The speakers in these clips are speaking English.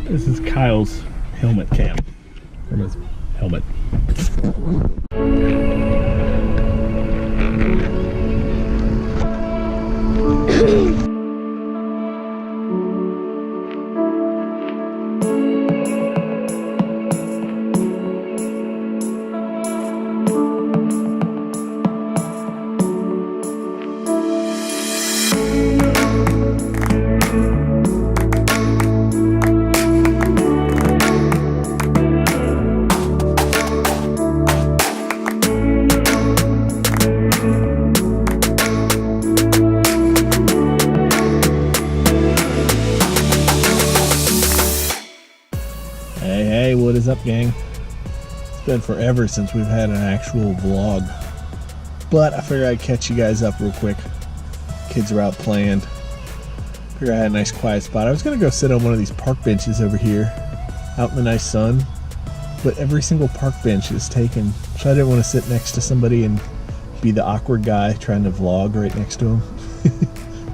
This is Kyle's helmet cam. From his helmet. Hey, what is up, gang? It's been forever since we've had an actual vlog, but I figured I'd catch you guys up real quick. Kids are out playing. Figured I had a nice quiet spot. I was gonna go sit on one of these park benches over here out in the nice sun, but every single park bench is taken, so I didn't want to sit next to somebody and be the awkward guy trying to vlog right next to him.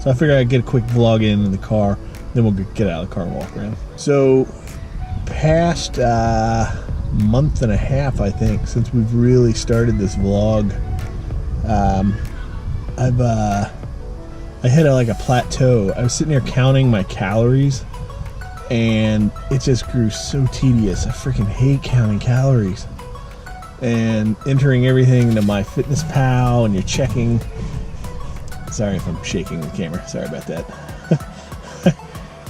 So I figured I'd get a quick vlog in the car, then we'll get out of the car and walk around. So past month and a half, I think, since we've really started this vlog, I hit a plateau. I was sitting there counting my calories, and it just grew so tedious. I freaking hate counting calories and entering everything into my FitnessPal, and you're checking. Sorry if I'm shaking the camera. Sorry about that.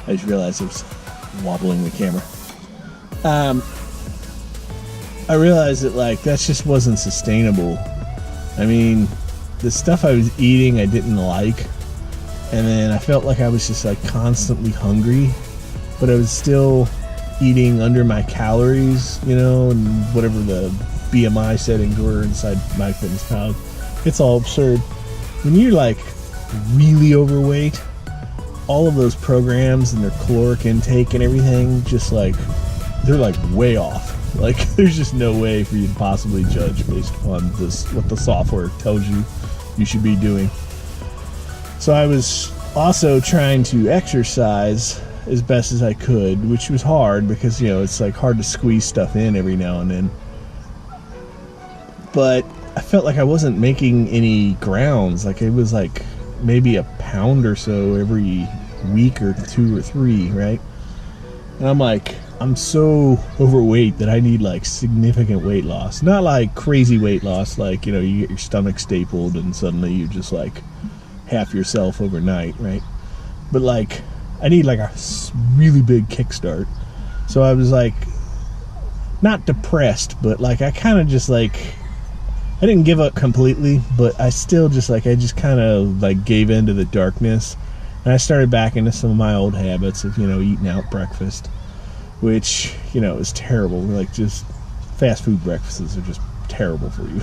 I just realized I was wobbling the camera. I realized that that just wasn't sustainable. I mean, the stuff I was eating I didn't like, and then I felt like I was just constantly hungry, but I was still eating under my calories, and whatever the BMI settings were inside MyFitnessPal. It's all absurd. When you're really overweight, all of those programs and their caloric intake and everything just they're way off. There's just no way for you to possibly judge based upon what the software tells you should be doing. So I was also trying to exercise as best as I could, which was hard because it's hard to squeeze stuff in every now and then. But I felt like I wasn't making any grounds. It was maybe a pound or so every week or 2 or 3, right? And I'm so overweight that I need significant weight loss. Not crazy weight loss, you get your stomach stapled and suddenly you just half yourself overnight, right? But I need a really big kickstart. So I was not depressed, but I kind of just I didn't give up completely, but I still just I just kind of gave in to the darkness, and I started back into some of my old habits of eating out breakfast, which is terrible. Just fast food breakfasts are just terrible for you.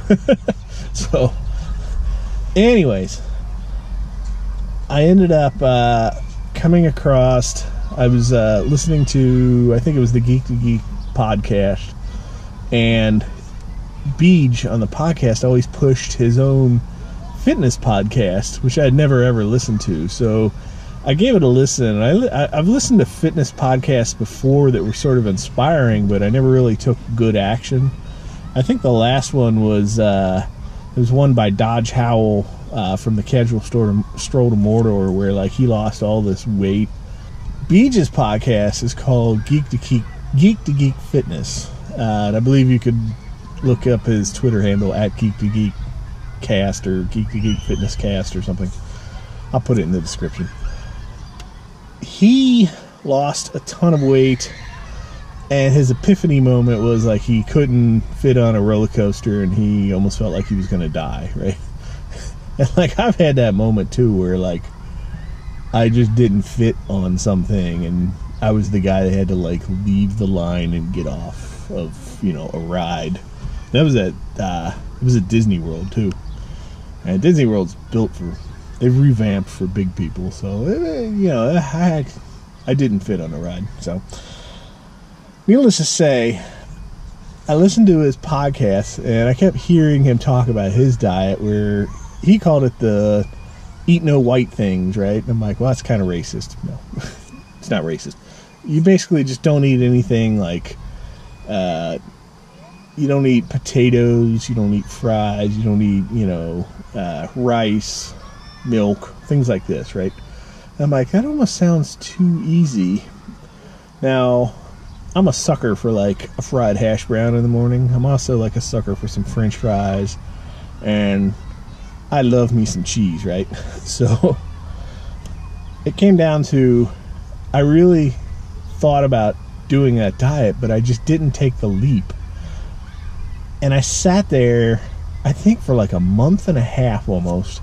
So anyways, I ended up coming across, I was listening to, I think it was the Geek to Geek podcast, and Beej on the podcast always pushed his own fitness podcast, which I had never ever listened to. So I gave it a listen. I've listened to fitness podcasts before that were sort of inspiring, but I never really took good action. I think the last one was there was one by Dodge Howell from the Casual Stroll to Mordor, where he lost all this weight. Beej's podcast is called Geek to Geek Fitness, and I believe you could look up his Twitter handle at Geek to Geek Cast or Geek to Geek Fitness Cast or something. I'll put it in the description. He lost a ton of weight, and his epiphany moment was he couldn't fit on a roller coaster, and he almost felt like he was going to die, right? And I've had that moment too, where I just didn't fit on something, and I was the guy that had to leave the line and get off of a ride. That was it was at Disney World too, and Disney World's built for, they've revamped for big people, so I didn't fit on the ride. So needless to say, I listened to his podcast, and I kept hearing him talk about his diet, where he called it the eat no white things, right? And I'm well, that's kind of racist. No, it's not racist. you basically just don't eat anything like, you don't eat potatoes, you don't eat fries, you don't eat, rice, milk, things like this, right? And I'm like, that almost sounds too easy. Now, I'm a sucker for like a fried hash brown in the morning. I'm also like a sucker for some French fries, and I love me some cheese, right? So it came down to, I really thought about doing that diet, but I just didn't take the leap. And I sat there, I think for like a month and a half almost,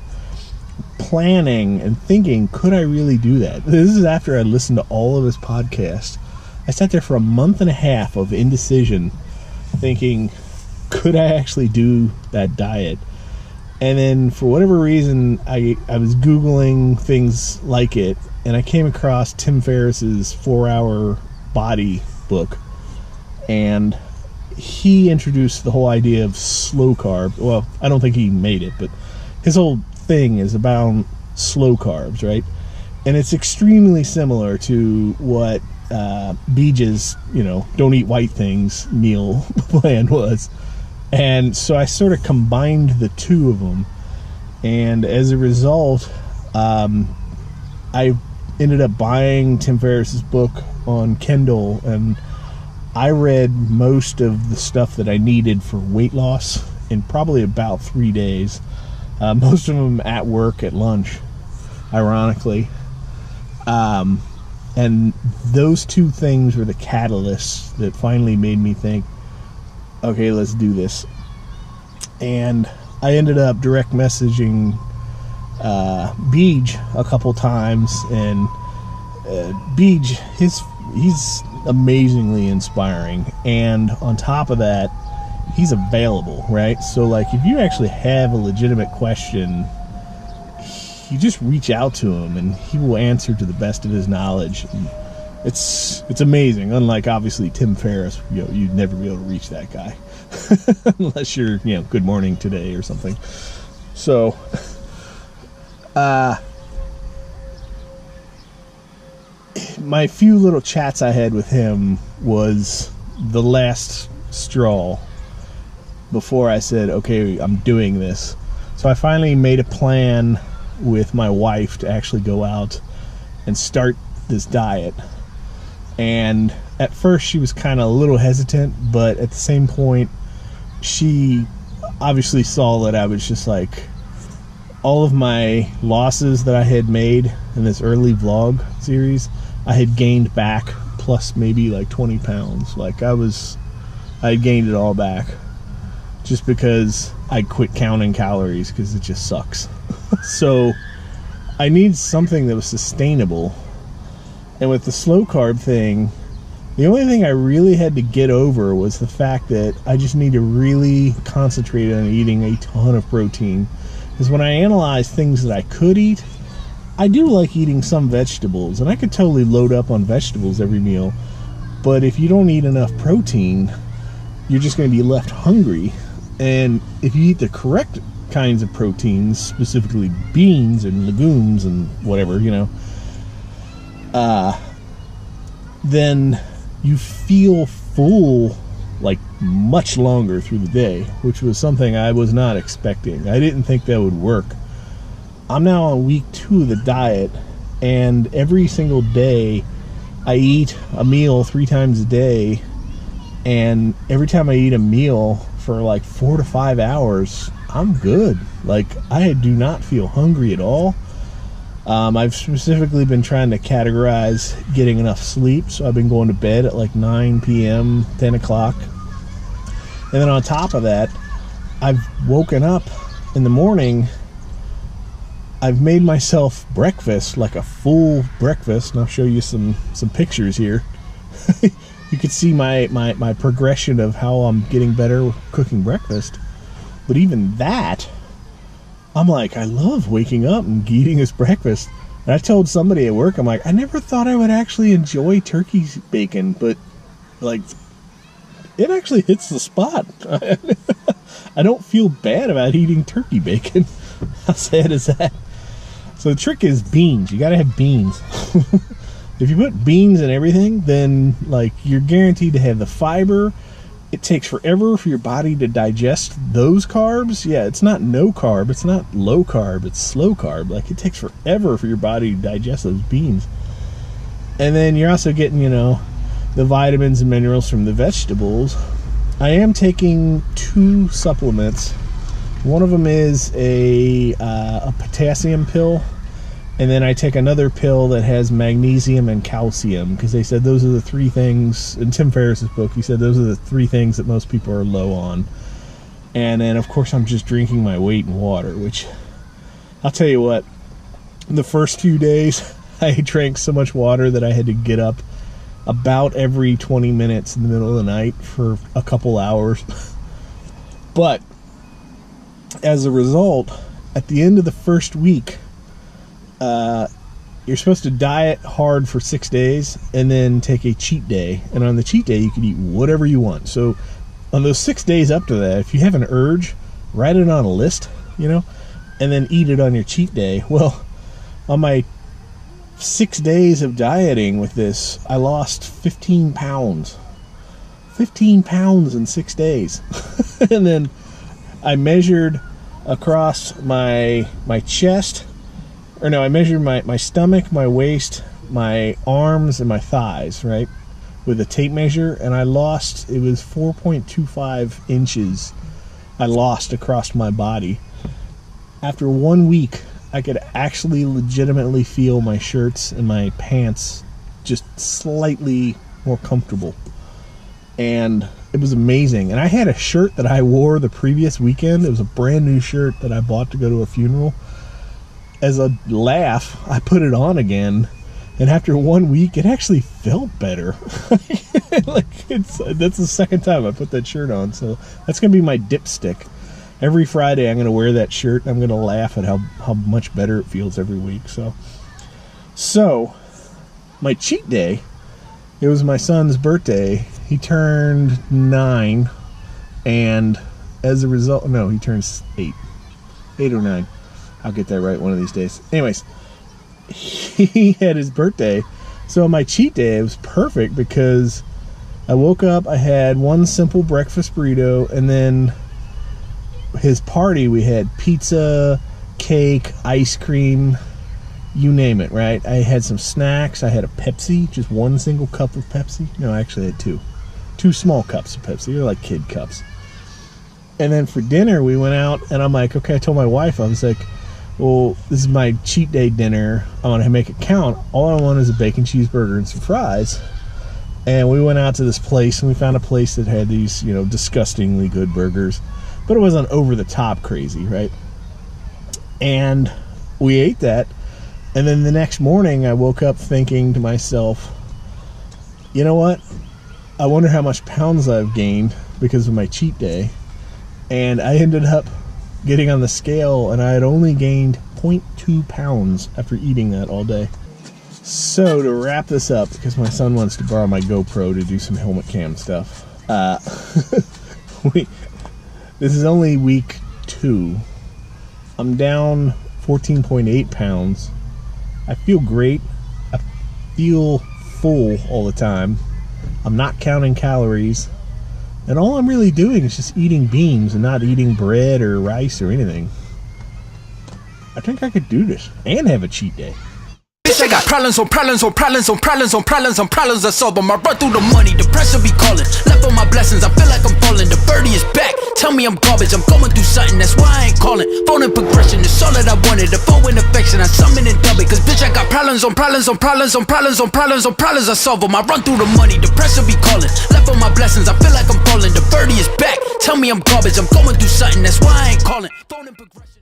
planning and thinking, could I really do that? This is after I listened to all of his podcasts. I sat there for a month and a half of indecision, thinking, could I actually do that diet? And then for whatever reason, I was Googling things like it, and I came across Tim Ferriss's 4-Hour Body book, and he introduced the whole idea of slow carb. Well, I don't think he made it, but his whole thing is about slow carbs, right? And it's extremely similar to what Beej's, don't eat white things meal plan was. And so I sort of combined the two of them, and as a result, I ended up buying Tim Ferriss's book on Kindle, and I read most of the stuff that I needed for weight loss in probably about 3 days. Most of them at work at lunch, ironically. And those two things were the catalysts that finally made me think, okay, let's do this. And I ended up direct messaging Beej a couple times, and Beej, he's amazingly inspiring, and on top of that, he's available, right? So like, if you actually have a legitimate question, you just reach out to him and he will answer to the best of his knowledge. And it's amazing. Unlike obviously Tim Ferriss, you'd never be able to reach that guy unless you're Good Morning Today or something. So my few little chats I had with him was the last straw before I said, okay, I'm doing this. So I finally made a plan with my wife to actually go out and start this diet. And at first she was kind of a little hesitant, but at the same point, she obviously saw that I was just like, all of my losses that I had made in this early vlog series, I had gained back, plus maybe like 20 pounds. Like I had gained it all back just because I quit counting calories because it just sucks. So I need something that was sustainable. And with the slow carb thing, the only thing I really had to get over was the fact that I just need to really concentrate on eating a ton of protein. Because when I analyze things that I could eat, I do like eating some vegetables, and I could totally load up on vegetables every meal. But if you don't eat enough protein, you're just going to be left hungry. And if you eat the correct kinds of proteins, specifically beans and legumes and whatever, then you feel full like much longer through the day, which was something I was not expecting. I didn't think that would work. I'm now on week 2 of the diet, and every single day I eat a meal 3 times a day, and every time I eat a meal for like 4 to 5 hours, I'm good. Like, I do not feel hungry at all. I've specifically been trying to categorize getting enough sleep, so I've been going to bed at like 9 p.m., 10 o'clock. And then on top of that, I've woken up in the morning, I've made myself breakfast, like a full breakfast, and I'll show you some pictures here. You can see my progression of how I'm getting better with cooking breakfast. But even that, I'm like, I love waking up and eating this breakfast. And I told somebody at work, I'm like, I never thought I would actually enjoy turkey bacon, but like, it actually hits the spot. I don't feel bad about eating turkey bacon. How sad is that? So the trick is beans. You gotta have beans. If you put beans in everything, then like you're guaranteed to have the fiber. It takes forever for your body to digest those carbs. Yeah, it's not no carb, it's not low carb, it's slow carb. Like it takes forever for your body to digest those beans. And then you're also getting, you know, the vitamins and minerals from the vegetables. I am taking 2 supplements. One of them is a potassium pill, and then I take another pill that has magnesium and calcium, because they said those are the 3 things, in Tim Ferriss's book, he said those are the 3 things that most people are low on. And then, of course, I'm just drinking my weight in water, which, I'll tell you what, the first few days, I drank so much water that I had to get up about every 20 minutes in the middle of the night for a couple hours. But as a result, at the end of the first week, you're supposed to diet hard for 6 days and then take a cheat day. And on the cheat day, you can eat whatever you want. So on those 6 days up to that, if you have an urge, write it on a list, you know, and then eat it on your cheat day. Well, on my 6 days of dieting with this, I lost 15 pounds. 15 pounds in 6 days. And then I measured across my chest, or no, I measured my stomach, my waist, my arms, and my thighs, right, with a tape measure, and I lost, it was 4.25 inches I lost across my body. After 1 week, I could actually legitimately feel my shirts and my pants just slightly more comfortable. And it was amazing. And I had a shirt that I wore the previous weekend. It was a brand new shirt that I bought to go to a funeral. As a laugh, I put it on again. And after 1 week, it actually felt better. Like that's the second time I put that shirt on. So that's going to be my dipstick. Every Friday, I'm going to wear that shirt. And I'm going to laugh at how much better it feels every week. So, my cheat day, it was my son's birthday. He turned 9. And as a result, no, he turns 8. 8 or 9. I'll get that right one of these days. Anyways, he had his birthday. So my cheat day, it was perfect because I woke up, I had one simple breakfast burrito, and then his party, we had pizza, cake, ice cream, you name it, right? I had some snacks. I had a Pepsi, just one single cup of Pepsi. No, I actually had 2. 2 small cups of Pepsi. They're like kid cups. And then for dinner, we went out, and I'm like, okay, I told my wife, I was like, well, this is my cheat day dinner. I want to make it count. All I want is a bacon cheeseburger and some fries. And we went out to this place, and we found a place that had these, you know, disgustingly good burgers. But it wasn't over the top crazy, right? And we ate that. And then the next morning, I woke up thinking to myself, you know what? I wonder how much pounds I've gained because of my cheat day. And I ended up getting on the scale, and I had only gained 0.2 pounds after eating that all day. So to wrap this up, because my son wants to borrow my GoPro to do some helmet cam stuff, this is only week 2. I'm down 14.8 pounds. I feel great. I feel full all the time. I'm not counting calories. And all I'm really doing is just eating beans and not eating bread or rice or anything. I think I could do this and have a cheat day. Bitch, I got problems on problems on problems on problems on problems on problems I solve them. I run through the money, the pressure be calling. Left on my blessings, I feel like I'm falling. The birdie is back, tell me I'm garbage. I'm going through something, that's why I ain't calling. Phone and progression, it's all that I wanted. The phone and affection, I summon and dub it. Cause bitch, I got problems on problems on problems on problems on problems on problems I solve them. I run through the money, the pressure be calling. Left on my blessings, I feel like I'm falling. The birdie is back, tell me I'm garbage. I'm going through something, that's why I ain't calling. Phone and progression.